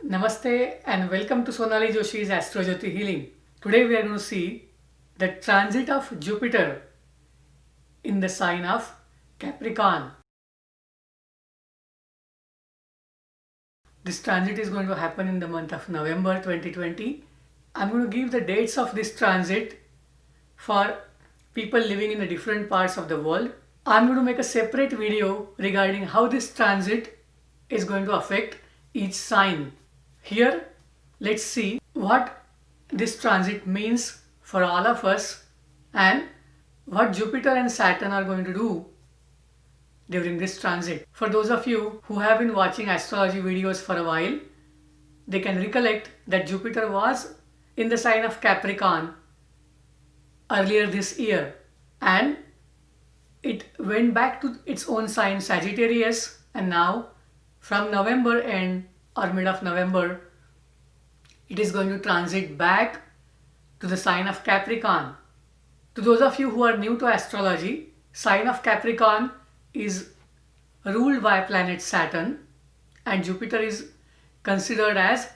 Namaste and welcome to Sonali Joshi's Astrojyoti Healing. Today we are going to see the transit of Jupiter in the sign of Capricorn. This transit is going to happen in the month of November 2020. I'm going to give the dates of this transit for people living in the different parts of the world. I'm going to make a separate video regarding how this transit is going to affect each sign. Here, let's see what this transit means for all of us and what Jupiter and Saturn are going to do during this transit. For those of you who have been watching astrology videos for a while, they can recollect that Jupiter was in the sign of Capricorn earlier this year and it went back to its own sign Sagittarius, and now from November end or mid of November it is going to transit back to the sign of Capricorn. To those of you who are new to astrology, sign of Capricorn is ruled by planet Saturn and Jupiter is considered as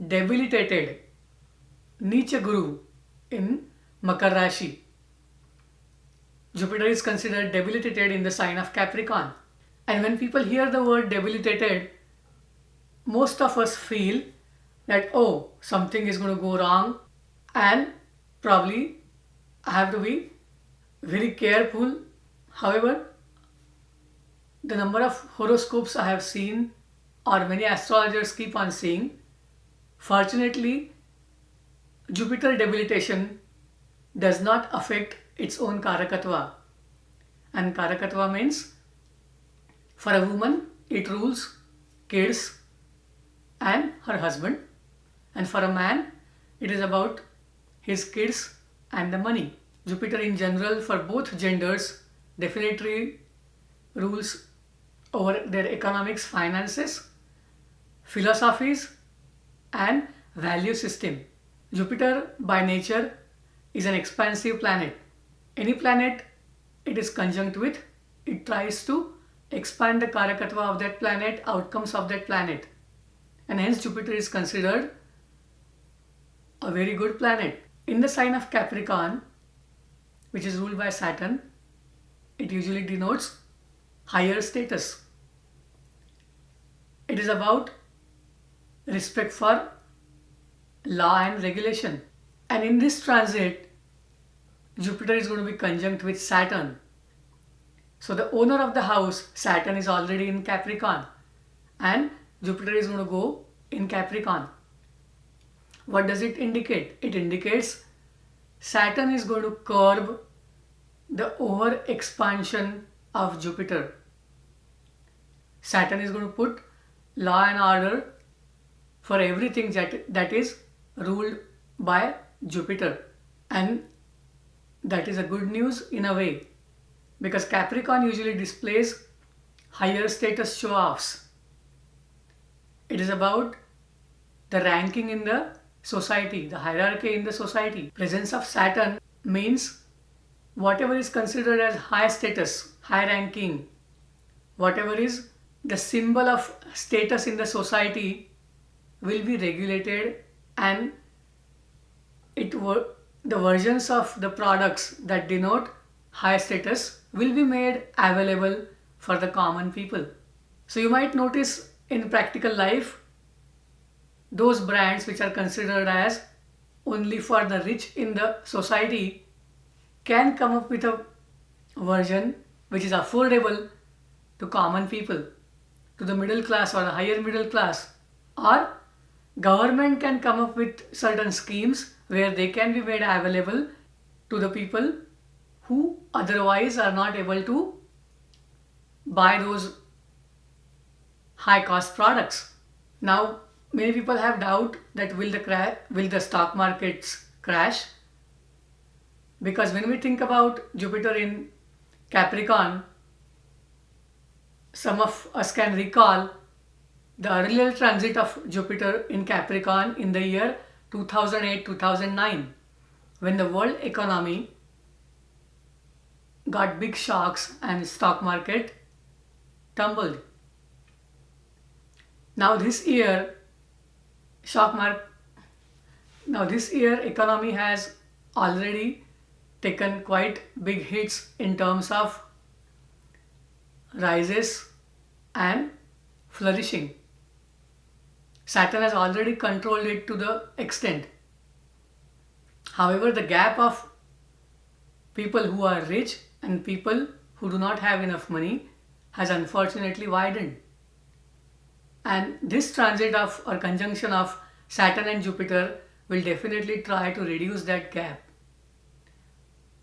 debilitated Nicha Guru in Makar Rashi. Jupiter is considered debilitated in the sign of Capricorn. And when people hear the word debilitated, most of us feel that, oh, something is going to go wrong and probably I have to be very careful. However, the number of horoscopes I have seen or many astrologers keep on seeing, fortunately, Jupiter debilitation does not affect its own Karakatva. And Karakatva means for a woman it rules kids and her husband, and for a man it is about his kids and the money. Jupiter in general for both genders definitely rules over their economics, finances, philosophies and value system. Jupiter by nature is an expansive planet. Any planet it is conjunct with, it tries to expand the Karakatva of that planet, outcomes of that planet. And hence Jupiter is considered a very good planet. In the sign of Capricorn, which is ruled by Saturn, it usually denotes higher status. It is about respect for law and regulation. And in this transit, Jupiter is going to be conjunct with Saturn. So the owner of the house, Saturn, is already in Capricorn and Jupiter is going to go in Capricorn. What does it indicate? It indicates Saturn is going to curb the over expansion of Jupiter. Saturn is going to put law and order for everything that is ruled by Jupiter. And that is a good news in a way, because Capricorn usually displays higher status show-offs. It is about the ranking in the society, the hierarchy in the society. Presence of Saturn means whatever is considered as high status, high ranking, whatever is the symbol of status in the society will be regulated, and the versions of the products that denote high status will be made available for the common people. So you might notice in practical life, those brands which are considered as only for the rich in the society can come up with a version which is affordable to common people, to the middle class or the higher middle class, or government can come up with certain schemes where they can be made available to the people who otherwise are not able to buy those high cost products. Now many people have doubt that will the stock markets crash, because when we think about Jupiter in Capricorn, some of us can recall the earlier transit of Jupiter in Capricorn in the year 2008-2009, when the world economy got big shocks and stock market tumbled. Now this year Shock market. Now this year economy has already taken quite big hits in terms of rises and flourishing. Saturn has already controlled it to the extent. However, the gap of people who are rich and people who do not have enough money has unfortunately widened. And this transit of or conjunction of Saturn and Jupiter will definitely try to reduce that gap.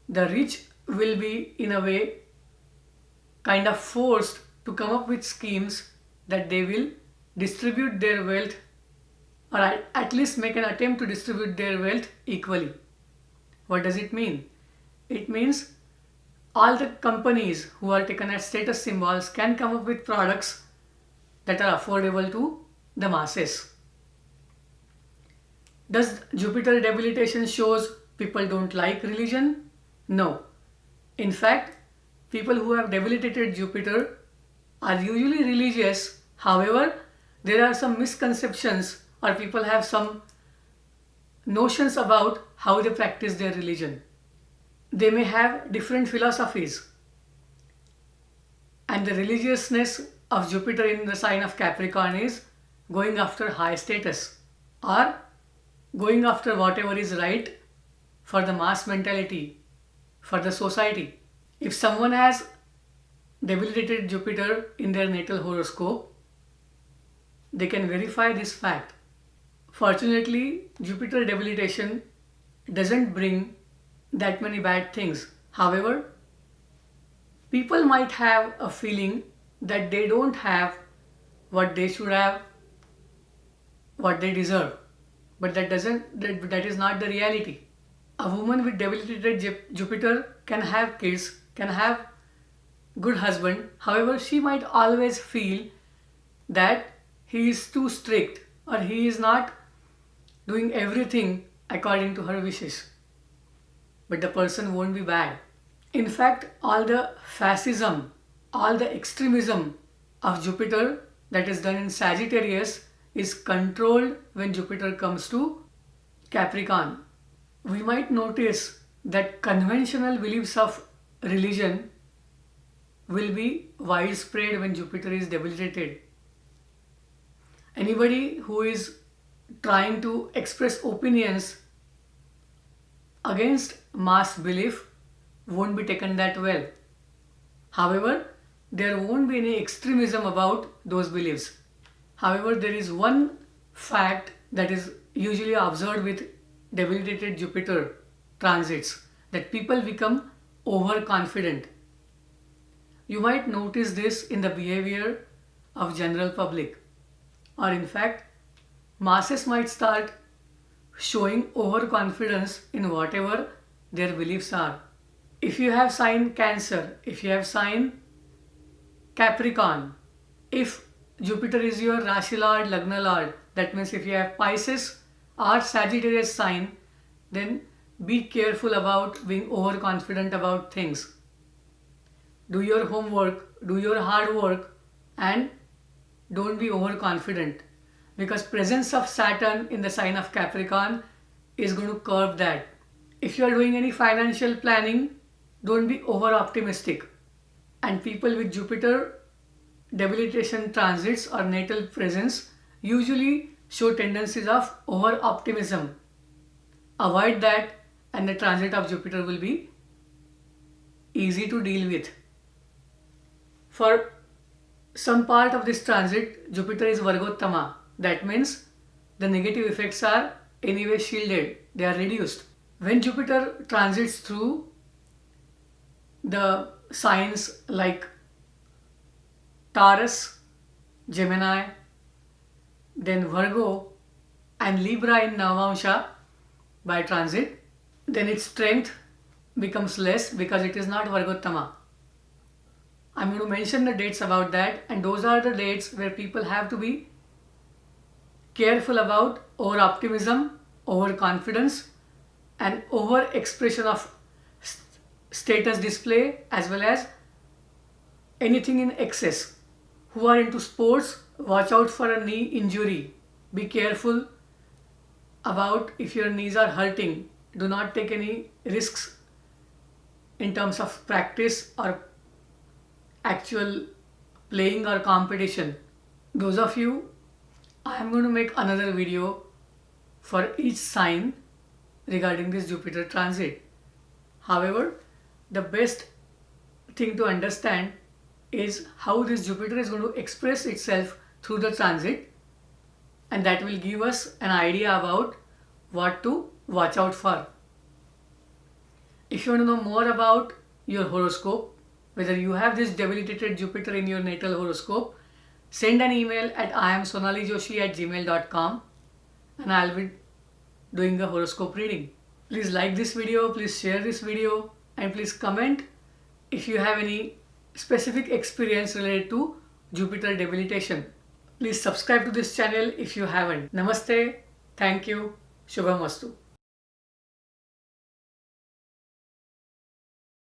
The rich will be, in a way, kind of forced to come up with schemes that they will distribute their wealth, or at least make an attempt to distribute their wealth equally. What does it mean? It means all the companies who are taken as status symbols can come up with products that are affordable to the masses. Does Jupiter debilitation shows people don't like religion? No. In fact, people who have debilitated Jupiter are usually religious. However, there are some misconceptions or people have some notions about how they practice their religion. They may have different philosophies, and the religiousness of Jupiter in the sign of Capricorn is going after high status or going after whatever is right for the mass mentality, for the society. If someone has debilitated Jupiter in their natal horoscope, they can verify this fact. Fortunately, Jupiter debilitation doesn't bring that many bad things. However, people might have a feeling that they don't have what they should have, what they deserve. But that is not the reality. A woman with debilitated Jupiter can have kids, can have good husband. However, she might always feel that he is too strict or he is not doing everything according to her wishes. But the person won't be bad. In fact, all the fascism, all the extremism of Jupiter that is done in Sagittarius is controlled when Jupiter comes to Capricorn. We might notice that conventional beliefs of religion will be widespread when Jupiter is debilitated. Anybody who is trying to express opinions against mass belief won't be taken that well. However, there won't be any extremism about those beliefs. However, there is one fact that is usually observed with debilitated Jupiter transits, that people become overconfident. You might notice this in the behavior of general public, or in fact, masses might start showing overconfidence in whatever their beliefs are. If you have sign Cancer, if you have sign Capricorn, if Jupiter is your Rashi Lord, Lagna Lord, that means if you have Pisces or Sagittarius sign, then be careful about being overconfident about things. Do your homework, do your hard work, and don't be overconfident, because presence of Saturn in the sign of Capricorn is going to curb that. If you are doing any financial planning, don't be over optimistic. And people with Jupiter debilitation transits or natal presence usually show tendencies of over optimism. Avoid that, and the transit of Jupiter will be easy to deal with. For some part of this transit, Jupiter is Vargottama. That means the negative effects are anyway shielded, they are reduced. When Jupiter transits through the signs like Taurus, Gemini, then Virgo and Libra in Navamsha by transit, then its strength becomes less because it is not Vargottama. I'm going to mention the dates about that, and those are the dates where people have to be careful about over optimism, over confidence, and over expression of status display, as well as anything in excess. Who are into sports, watch out for a knee injury. Be careful about if your knees are hurting. Do not take any risks in terms of practice or actual playing or competition. Those of you, I am going to make another video for each sign regarding this Jupiter transit. However, the best thing to understand is how this Jupiter is going to express itself through the transit, and that will give us an idea about what to watch out for. If you want to know more about your horoscope, whether you have this debilitated Jupiter in your natal horoscope, send an email at iamsonalijoshi@gmail.com and I'll be doing a horoscope reading. Please like this video, please share this video, and please comment if you have any specific experience related to Jupiter debilitation. Please subscribe to this channel if you haven't. Namaste. Thank you. Shubham Vastu.